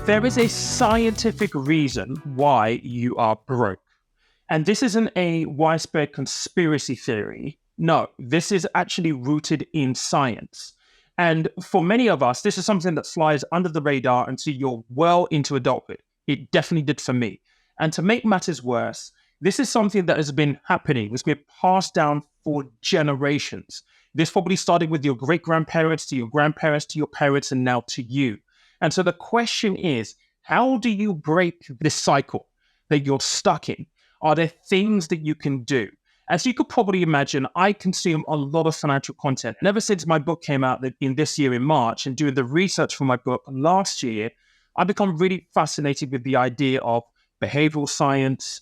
There is a scientific reason why you are broke. And this isn't a widespread conspiracy theory. No, this is actually rooted in science. And for many of us, this is something that flies under the radar until you're well into adulthood. It definitely did for me. And to make matters worse, this is something that has been happening. It's been passed down for generations. This probably started with your great grandparents to your grandparents to your parents and now to you. And so the question is, how do you break this cycle that you're stuck in? Are there things that you can do? As you could probably imagine, I consume a lot of financial content. And ever since my book came out in this year in March and doing the research for my book last year, I've become really fascinated with the idea of behavioral science,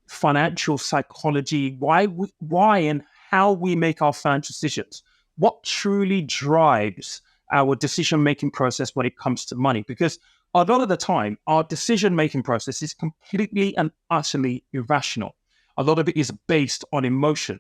financial psychology, why and how we make our financial decisions. What truly drives our decision-making process when it comes to money? Because a lot of the time, our decision-making process is completely and utterly irrational. A lot of it is based on emotion.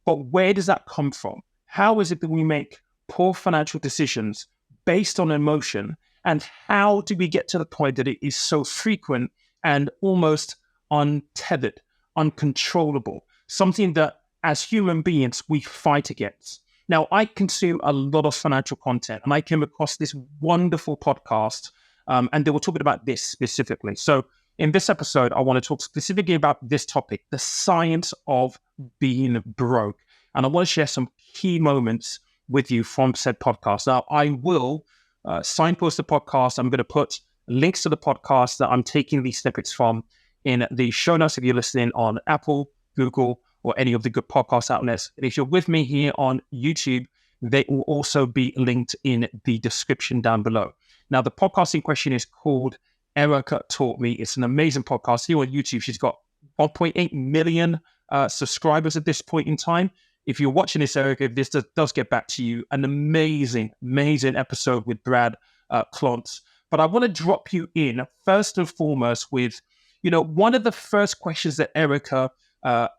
But where does that come from? How is it that we make poor financial decisions based on emotion? And how do we get to the point that it is so frequent and almost untethered, uncontrollable, something that as human beings we fight against? Now, I consume a lot of financial content, and I came across this wonderful podcast, and they were talking about this specifically. So in this episode, I want to talk specifically about this topic, the science of being broke. And I want to share some key moments with you from said podcast. Now, I will signpost the podcast. I'm going to put links to the podcast that I'm taking these snippets from in the show notes if you're listening on Apple, Google, or any of the good podcast outlets. And if you're with me here on YouTube, they will also be linked in the description down below. Now, the podcast in question is called Erica Taught Me. It's an amazing podcast here on YouTube. She's got 1.8 million subscribers at this point in time. If you're watching this, Erica, if this does get back to you, an amazing, amazing episode with Brad Klontz. But I want to drop you in first and foremost with, one of the first questions that Erica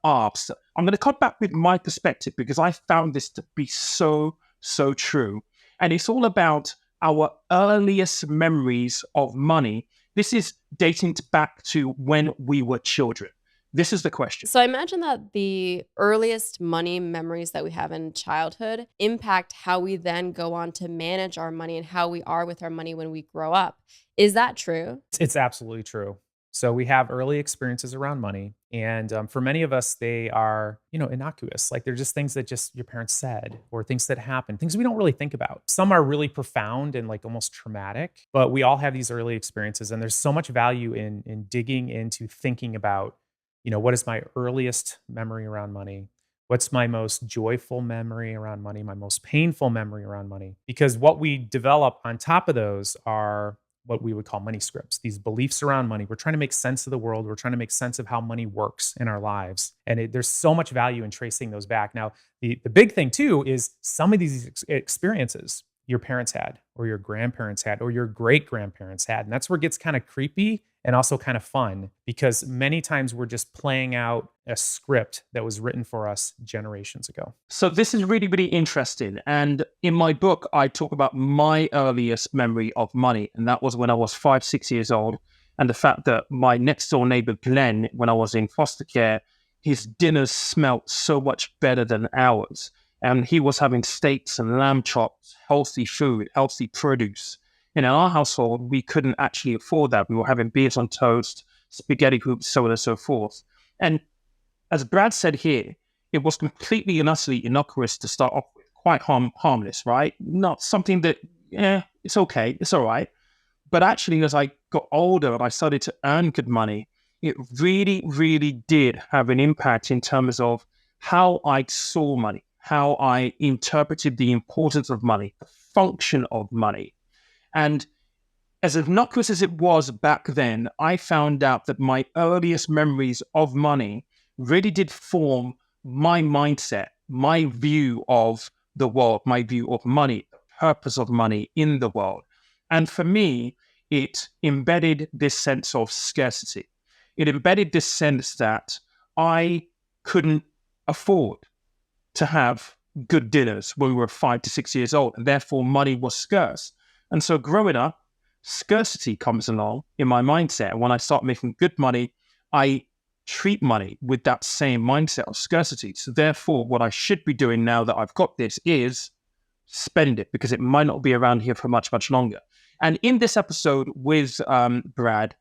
asked. I'm going to come back with my perspective because I found this to be so, so true. And it's all about our earliest memories of money. This is dating back to when we were children. This is the question. So I imagine that the earliest money memories that we have in childhood impact how we then go on to manage our money and how we are with our money when we grow up. Is that true? It's absolutely true. So we have early experiences around money. And for many of us, they are, innocuous. Like they're just things that just your parents said or things that happen, things we don't really think about. Some are really profound and like almost traumatic, but we all have these early experiences. And there's so much value in digging into thinking about, what is my earliest memory around money? What's my most joyful memory around money? My most painful memory around money? Because what we develop on top of those are what we would call money scripts, these beliefs around money. We're trying to make sense of the world. We're trying to make sense of how money works in our lives. And there's so much value in tracing those back. Now, the big thing too is some of these experiences your parents had or your grandparents had or your great grandparents had. And that's where it gets kind of creepy and also kind of fun because many times we're just playing out a script that was written for us generations ago. So this is really, really interesting. And in my book, I talk about my earliest memory of money. And that was when I was 5, 6 years old. And the fact that my next door neighbor, Glenn, when I was in foster care, his dinners smelt so much better than ours. And he was having steaks and lamb chops, healthy food, healthy produce. And in our household, we couldn't actually afford that. We were having beers on toast, spaghetti hoops, so on and so forth. And as Brad said here, it was completely and utterly innocuous to start off with, quite harmless, right? Not something that, it's okay, it's all right. But actually, as I got older and I started to earn good money, it really, really did have an impact in terms of how I saw money, how I interpreted the importance of money, the function of money. And as innocuous as it was back then, I found out that my earliest memories of money really did form my mindset, my view of the world, my view of money, the purpose of money in the world. And for me, it embedded this sense of scarcity. It embedded this sense that I couldn't afford to have good dinners when we were 5 to 6 years old, and therefore money was scarce. And so growing up, scarcity comes along in my mindset. And when I start making good money, I treat money with that same mindset of scarcity. So therefore, what I should be doing now that I've got this is spend it, because it might not be around here for much, much longer. And in this episode with Brad,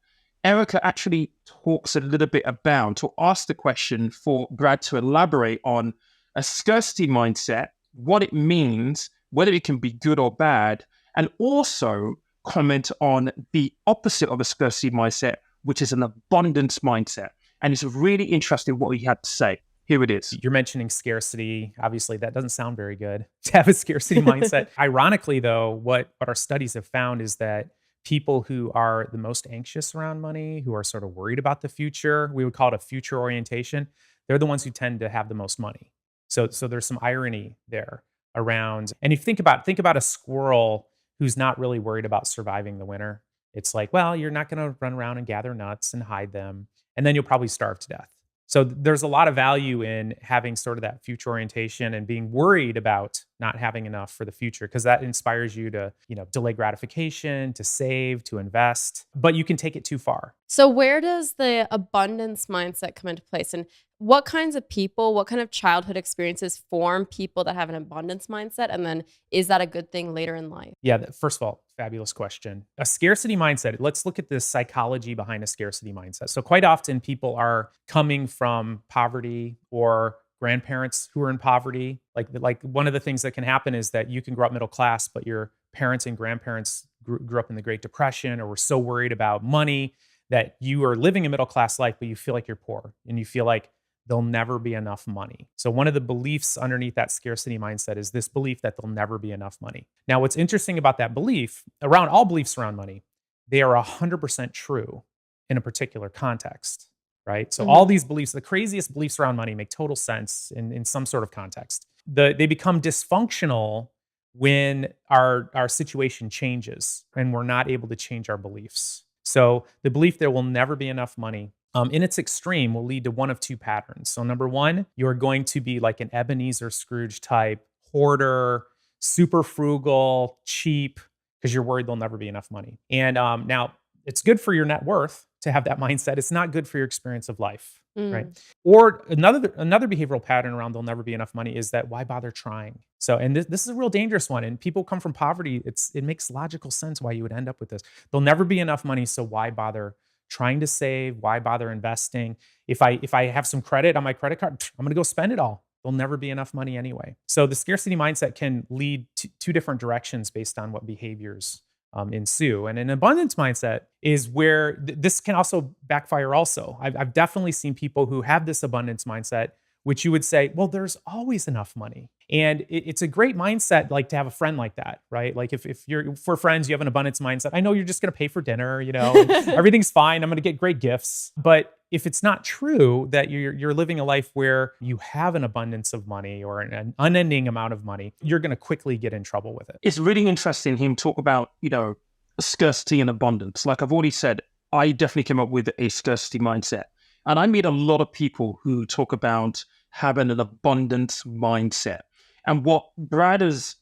Erica actually talks a little bit about, or asks the question for Brad to elaborate on a scarcity mindset, what it means, whether it can be good or bad, and also comment on the opposite of a scarcity mindset, which is an abundance mindset. And it's really interesting what he had to say. Here it is. You're mentioning scarcity. Obviously, that doesn't sound very good to have a scarcity mindset. Ironically, though, what our studies have found is that people who are the most anxious around money, who are sort of worried about the future, we would call it a future orientation, they're the ones who tend to have the most money. So there's some irony there around. And if you think about a squirrel who's not really worried about surviving the winter. It's like, well, you're not going to run around and gather nuts and hide them, and then you'll probably starve to death. So there's a lot of value in having sort of that future orientation and being worried about not having enough for the future, because that inspires you to, delay gratification, to save, to invest, but you can take it too far. So where does the abundance mindset come into place? And what kinds of people, what kind of childhood experiences form people that have an abundance mindset? And then is that a good thing later in life? Yeah, first of all, fabulous question. A scarcity mindset, let's look at the psychology behind a scarcity mindset. So quite often people are coming from poverty or grandparents who are in poverty. Like one of the things that can happen is that you can grow up middle class, but your parents and grandparents grew up in the Great Depression, or were so worried about money that you are living a middle class life, but you feel like you're poor and you feel like there'll never be enough money. So one of the beliefs underneath that scarcity mindset is this belief that there'll never be enough money. Now, what's interesting about that belief, around all beliefs around money, they are 100% true in a particular context, right? So all these beliefs, the craziest beliefs around money, make total sense in some sort of context. They become dysfunctional when our situation changes and we're not able to change our beliefs. So the belief there will never be enough money, in its extreme, will lead to one of two patterns. So number one, you're going to be like an Ebenezer Scrooge type hoarder, super frugal, cheap, because you're worried there'll never be enough money. And now it's good for your net worth to have that mindset. It's not good for your experience of life, right? Or another behavioral pattern around there'll never be enough money is that why bother trying? So, and this is a real dangerous one. And people come from poverty. It makes logical sense why you would end up with this. There'll never be enough money, so why bother trying to save? Why bother investing? If I have some credit on my credit card, I'm going to go spend it all. There'll never be enough money anyway. So the scarcity mindset can lead to two different directions based on what behaviors ensue. And an abundance mindset is where this can also backfire also. I've definitely seen people who have this abundance mindset, which you would say, well, there's always enough money. And it's a great mindset, like to have a friend like that, right? Like if you're for friends, you have an abundance mindset. I know you're just going to pay for dinner, everything's fine. I'm going to get great gifts. But if it's not true that you're living a life where you have an abundance of money or an unending amount of money, you're going to quickly get in trouble with it. It's really interesting him talk about, scarcity and abundance. Like I've already said, I definitely came up with a scarcity mindset. And I meet a lot of people who talk about having an abundance mindset. And what Brad is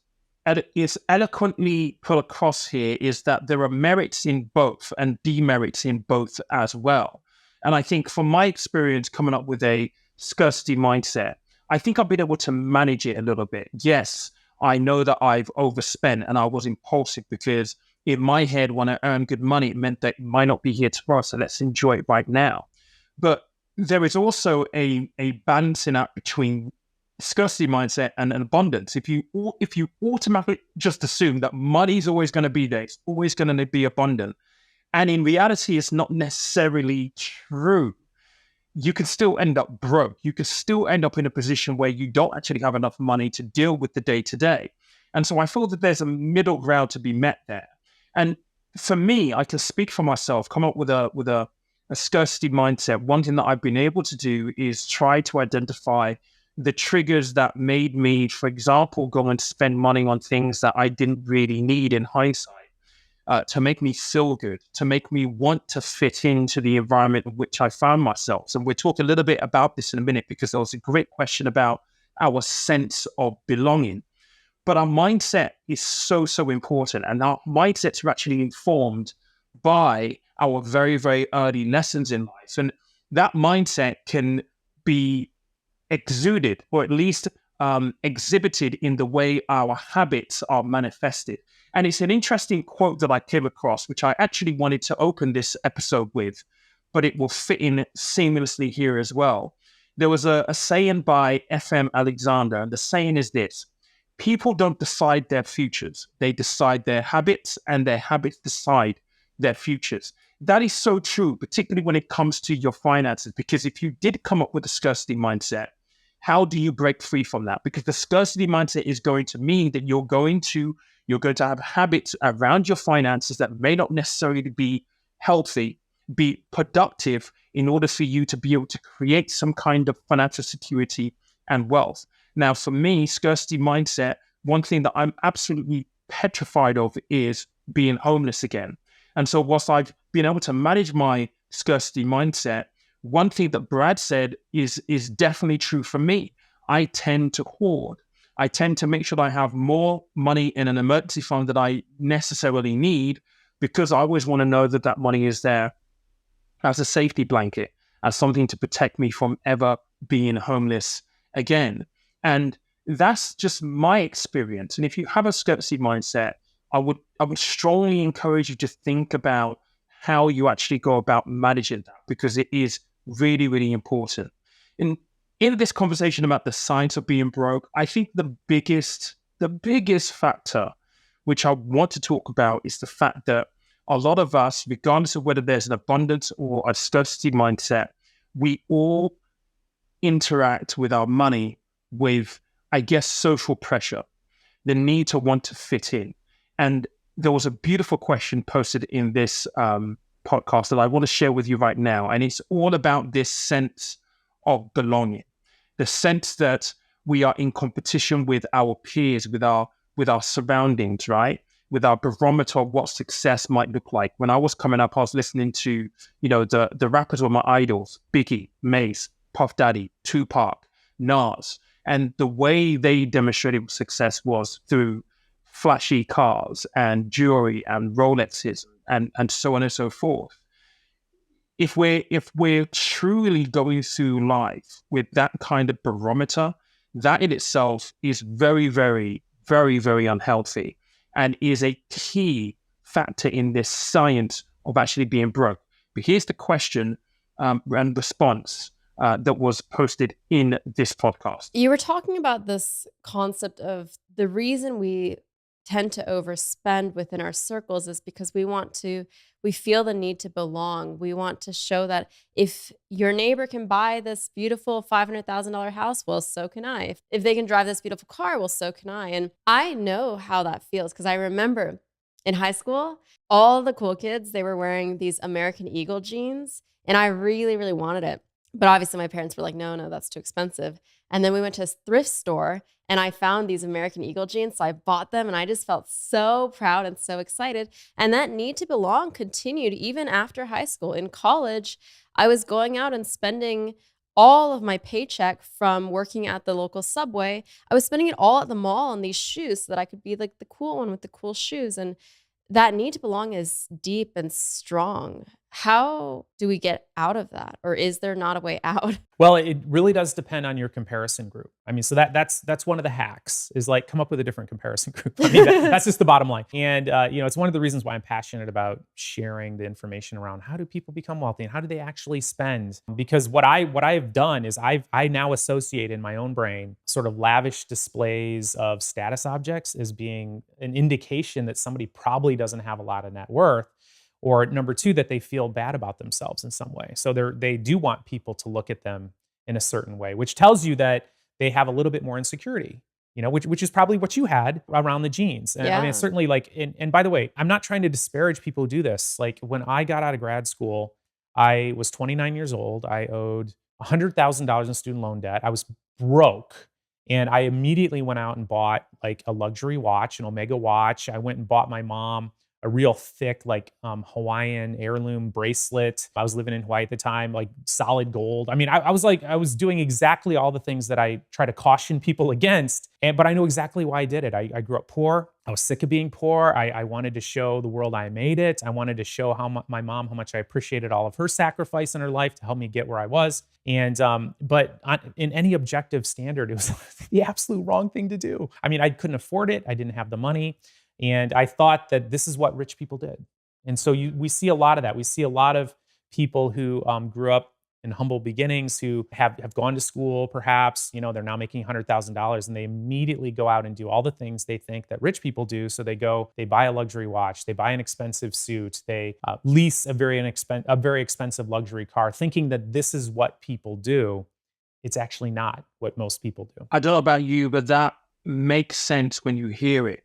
eloquently put across here is that there are merits in both and demerits in both as well. And I think from my experience coming up with a scarcity mindset, I think I've been able to manage it a little bit. Yes, I know that I've overspent and I was impulsive because in my head, when I earned good money, it meant that it might not be here tomorrow. So let's enjoy it right now. But there is also a balancing act between scarcity mindset and an abundance. If you automatically just assume that money is always going to be there, it's always going to be abundant, and in reality, it's not necessarily true, you can still end up broke. You can still end up in a position where you don't actually have enough money to deal with the day to day. And so I feel that there's a middle ground to be met there. And for me, I can speak for myself, come up with a scarcity mindset. One thing that I've been able to do is try to identify the triggers that made me, for example, go and spend money on things that I didn't really need in hindsight, to make me feel good, to make me want to fit into the environment in which I found myself. And we'll talk a little bit about this in a minute, because there was a great question about our sense of belonging. But our mindset is so, so important. And our mindsets are actually informed by our very, very early lessons in life. And that mindset can be exuded, or at least exhibited in the way our habits are manifested. And it's an interesting quote that I came across, which I actually wanted to open this episode with, but it will fit in seamlessly here as well. There was a saying by F.M. Alexander, and the saying is this: people don't decide their futures, they decide their habits, and their habits decide their futures. That is so true, particularly when it comes to your finances, because if you did come up with a scarcity mindset, how do you break free from that? Because the scarcity mindset is going to mean that you're going to have habits around your finances that may not necessarily be healthy, be productive in order for you to be able to create some kind of financial security and wealth. Now, for me, scarcity mindset, one thing that I'm absolutely petrified of is being homeless again. And so whilst I've been able to manage my scarcity mindset, one thing that Brad said is definitely true for me. I tend to hoard. I tend to make sure that I have more money in an emergency fund that I necessarily need, because I always want to know that that money is there as a safety blanket, as something to protect me from ever being homeless again. And that's just my experience. And if you have a scarcity mindset, I would strongly encourage you to think about how you actually go about managing that, because it is really, really important. In this conversation about the science of being broke, I think the biggest factor which I want to talk about is the fact that a lot of us, regardless of whether there's an abundance or a scarcity mindset, we all interact with our money with, I guess, social pressure, the need to want to fit in. And there was a beautiful question posted in this podcast that I want to share with you right now. And it's all about this sense of belonging, the sense that we are in competition with our peers, with our surroundings, right? With our barometer of what success might look like. When I was coming up, I was listening to, the rappers were my idols: Biggie, Mace, Puff Daddy, Tupac, Nas. And the way they demonstrated success was through flashy cars and jewelry and Rolexes and so on and so forth. If we're truly going through life with that kind of barometer, that in itself is very, very, very, very unhealthy, and is a key factor in this science of actually being broke. But here's the question and response that was posted in this podcast. You were talking about this concept of the reason we tend to overspend within our circles is because we feel the need to belong. We want to show that if your neighbor can buy this beautiful $500,000 house, well, so can I. If they can drive this beautiful car, well, so can I. And I know how that feels, because I remember in high school, all the cool kids, they were wearing these American Eagle jeans, and I really, really wanted it. But obviously my parents were like, no, no, that's too expensive. And then we went to a thrift store and I found these American Eagle jeans. So I bought them and I just felt so proud and so excited. And that need to belong continued even after high school. In college, I was going out and spending all of my paycheck from working at the local Subway. I was spending it all at the mall on these shoes so that I could be like the cool one with the cool shoes. And that need to belong is deep and strong. How do we get out of that? Or is there not a way out? Well, it really does depend on your comparison group. I mean, so that's one of the hacks, is like come up with a different comparison group. I mean, that's just the bottom line. And it's one of the reasons why I'm passionate about sharing the information around how do people become wealthy and how do they actually spend. Because what I've done is I now associate in my own brain sort of lavish displays of status objects as being an indication that somebody probably doesn't have a lot of net worth. Or number two, that they feel bad about themselves in some way. So they do want people to look at them in a certain way, which tells you that they have a little bit more insecurity, which is probably what you had around the jeans. And I mean, Yeah. certainly and by the way, I'm not trying to disparage people who do this. Like when I got out of grad school, I was 29 years old. I owed $100,000 in student loan debt. I was broke. And I immediately went out and bought like a luxury watch, an Omega watch. I went and bought my mom a real thick, like Hawaiian heirloom bracelet. I was living in Hawaii at the time, like solid gold. I mean, I was doing exactly all the things that I try to caution people against. But I know exactly why I did it. I grew up poor. I was sick of being poor. I wanted to show the world I made it. I wanted to show my mom, how much I appreciated all of her sacrifice in her life to help me get where I was. And in any objective standard, it was the absolute wrong thing to do. I mean, I couldn't afford it. I didn't have the money. And I thought that this is what rich people did. And so we see a lot of that. We see a lot of people who grew up in humble beginnings, who have gone to school, perhaps, they're now making $100,000, and they immediately go out and do all the things they think that rich people do. So they buy a luxury watch, they buy an expensive suit, they lease a very expensive luxury car, thinking that this is what people do. It's actually not what most people do. I don't know about you, but that makes sense when you hear it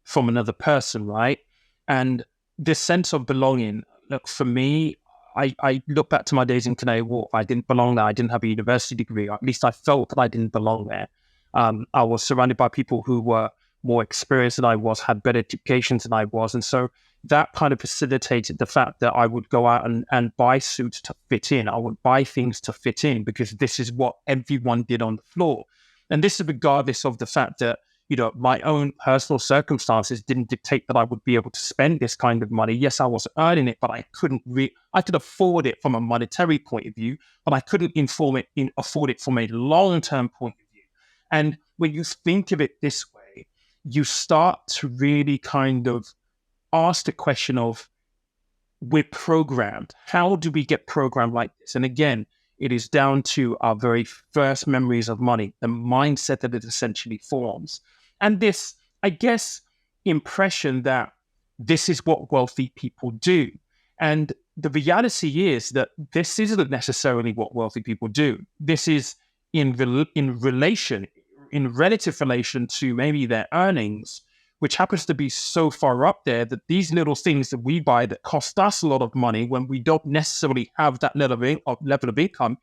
from another person, right? And this sense of belonging, look, for me, I look back to my days in Canary Wharf. I didn't belong there. I didn't have a university degree. At least I felt that I didn't belong there. I was surrounded by people who were more experienced than I was, had better educations than I was. And so that kind of facilitated the fact that I would go out and buy suits to fit in. I would buy things to fit in because this is what everyone did on the floor. And this is regardless of the fact that my own personal circumstances didn't dictate that I would be able to spend this kind of money. Yes, I was earning it, but I I could afford it from a monetary point of view, but I couldn't afford it from a long-term point of view. And when you think of it this way, you start to really kind of ask the question of, we're programmed. How do we get programmed like this? And again, it is down to our very first memories of money, the mindset that it essentially forms. And this, I guess, impression that this is what wealthy people do. And the reality is that this isn't necessarily what wealthy people do. This is in relative relation to maybe their earnings, which happens to be so far up there that these little things that we buy that cost us a lot of money when we don't necessarily have that level of income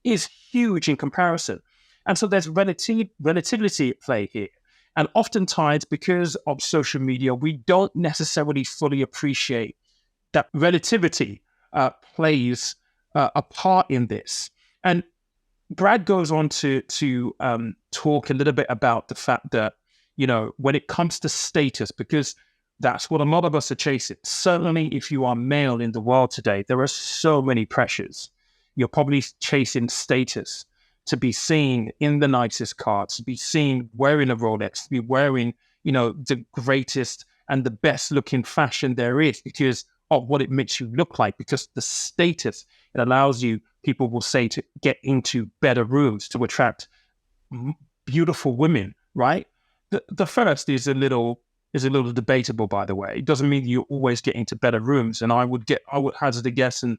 is huge in comparison. And so there's relativity at play here. And oftentimes, because of social media, we don't necessarily fully appreciate that relativity plays a part in this. And Brad goes on to talk a little bit about the fact that, when it comes to status, because that's what a lot of us are chasing. Certainly, if you are male in the world today, there are so many pressures. You're probably chasing status, to be seen in the nicest car, to be seen wearing a Rolex, to be wearing, the greatest and the best looking fashion there is because of what it makes you look like, because the status it allows you, people will say, to get into better rooms, to attract beautiful women, right? The first is a little debatable, by the way. It doesn't mean you always get into better rooms. And I would hazard a guess and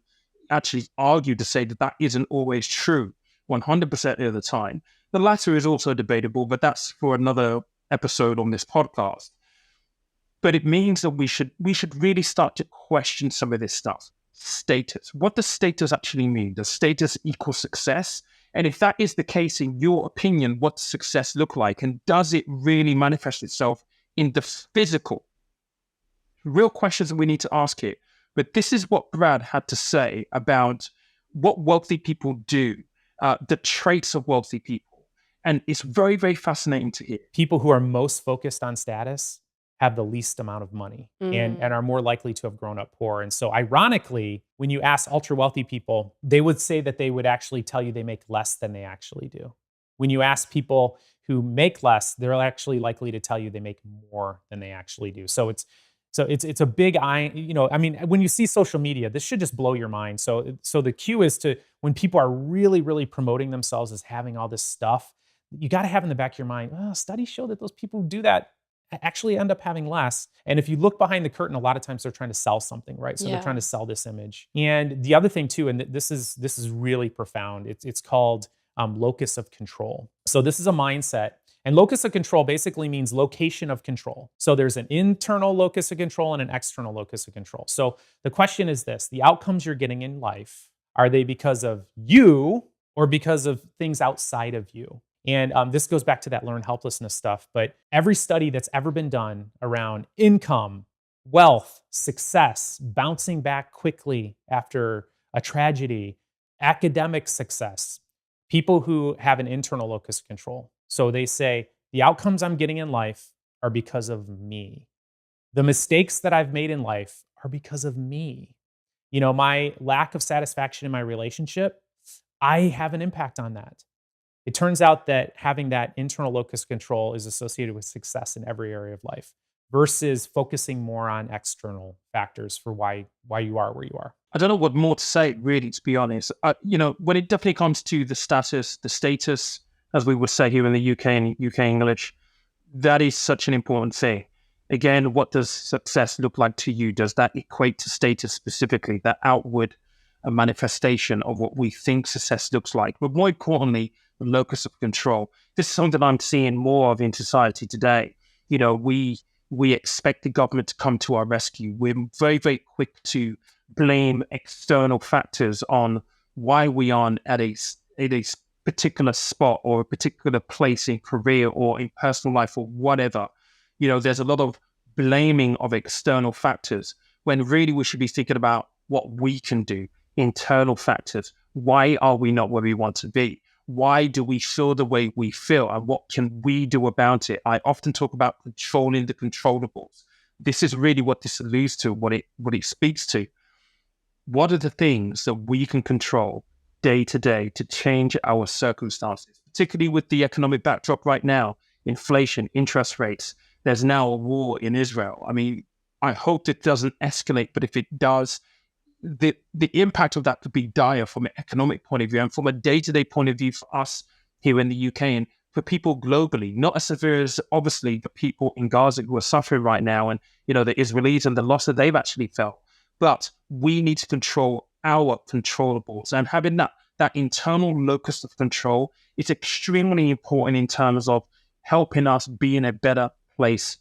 actually argue to say that isn't always true 100% of the time. The latter is also debatable, but that's for another episode on this podcast. But it means that we should really start to question some of this stuff. Status. What does status actually mean? Does status equal success? And if that is the case, in your opinion, what does success look like? And does it really manifest itself in the physical? Real questions that we need to ask here. But this is what Brad had to say about what wealthy people do, the traits of wealthy people. And it's very, very fascinating to hear. People who are most focused on status have the least amount of money and are more likely to have grown up poor. And so ironically, when you ask ultra wealthy people, they would say that they would actually tell you they make less than they actually do. When you ask people who make less, they're actually likely to tell you they make more than they actually do. So it's a big eye, I mean, when you see social media, this should just blow your mind. So the cue is to, when people are really, really promoting themselves as having all this stuff, you got to have in the back of your mind, studies show that those people who do that actually end up having less. And if you look behind the curtain, a lot of times they're trying to sell something, right? So they're trying to sell this image. And the other thing too, and this is really profound, it's called locus of control. So this is a mindset. And locus of control basically means location of control. So there's an internal locus of control and an external locus of control. So the question is this: the outcomes you're getting in life, are they because of you or because of things outside of you? And this goes back to that learned helplessness stuff. But every study that's ever been done around income, wealth, success, bouncing back quickly after a tragedy, academic success, people who have an internal locus of control. So they say, the outcomes I'm getting in life are because of me. The mistakes that I've made in life are because of me. My lack of satisfaction in my relationship, I have an impact on that. It turns out that having that internal locus of control is associated with success in every area of life versus focusing more on external factors for why you are where you are. I don't know what more to say, really, to be honest. When it definitely comes to the status, as we would say here in the UK and UK English, that is such an important thing. Again, what does success look like to you? Does that equate to status specifically, that outward manifestation of what we think success looks like? But more importantly, the locus of control. This is something that I'm seeing more of in society today. We expect the government to come to our rescue. We're very, very quick to blame external factors on why we aren't at a particular spot or a particular place in career or in personal life or whatever. There's a lot of blaming of external factors when really we should be thinking about what we can do, internal factors. Why are we not where we want to be? Why do we feel the way we feel, and what can we do about it? I often talk about controlling the controllables. This is really what this alludes to, what it speaks to. What are the things that we can control day to day to change our circumstances, particularly with the economic backdrop right now, inflation, interest rates. There's now a war in Israel. I mean, I hope it doesn't escalate, but if it does, the impact of that could be dire from an economic point of view and from a day-to-day point of view for us here in the UK and for people globally, not as severe as obviously the people in Gaza who are suffering right now and, the Israelis and the loss that they've actually felt. But we need to control our controllables, and having that internal locus of control is extremely important in terms of helping us be in a better place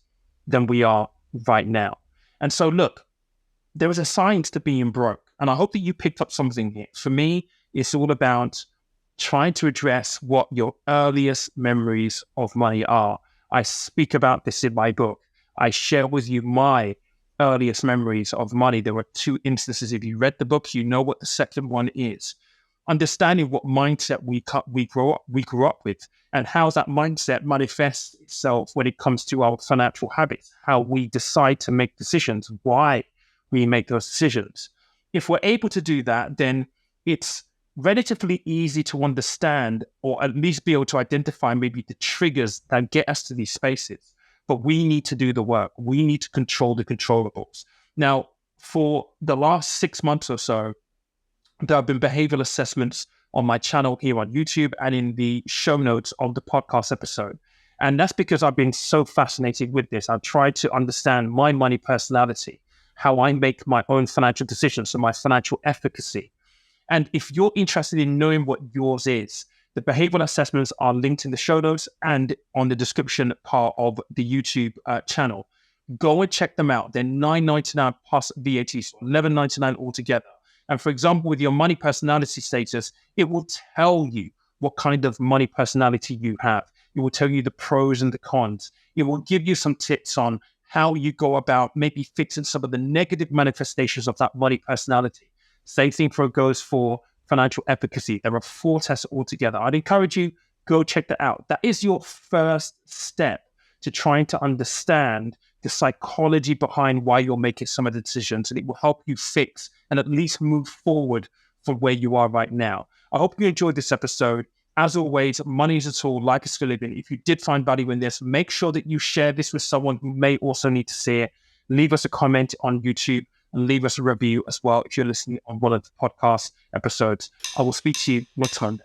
than we are right now. And so, look, there is a science to being broke, and I hope that you picked up something here. For me, it's all about trying to address what your earliest memories of money are. I speak about this in my book. I share with you my earliest memories of money. There were two instances. If you read the book, you know what the second one is. Understanding what mindset we grew up with, and how that mindset manifests itself when it comes to our financial habits, how we decide to make decisions, why we make those decisions. If we're able to do that, then it's relatively easy to understand, or at least be able to identify maybe the triggers that get us to these spaces. But we need to do the work. We need to control the controllables. Now, for the last 6 months or so, there have been behavioral assessments on my channel here on YouTube and in the show notes of the podcast episode. And that's because I've been so fascinated with this. I've tried to understand my money personality, how I make my own financial decisions, so my financial efficacy. And if you're interested in knowing what yours is, the behavioral assessments are linked in the show notes and on the description part of the YouTube channel. Go and check them out. They're $9.99 plus VAT, so $11.99 altogether. And for example, with your money personality status, it will tell you what kind of money personality you have. It will tell you the pros and the cons. It will give you some tips on how you go about maybe fixing some of the negative manifestations of that money personality. Same thing goes for financial efficacy. There are 4 tests altogether. I'd encourage you, go check that out. That is your first step to trying to understand the psychology behind why you're making some of the decisions, and it will help you fix and at least move forward from where you are right now. I hope you enjoyed this episode. As always, money is a tool, life is for living. If you did find value in this, make sure that you share this with someone who may also need to see it. Leave us a comment on YouTube and leave us a review as well if you're listening on one of the podcast episodes. I will speak to you next time.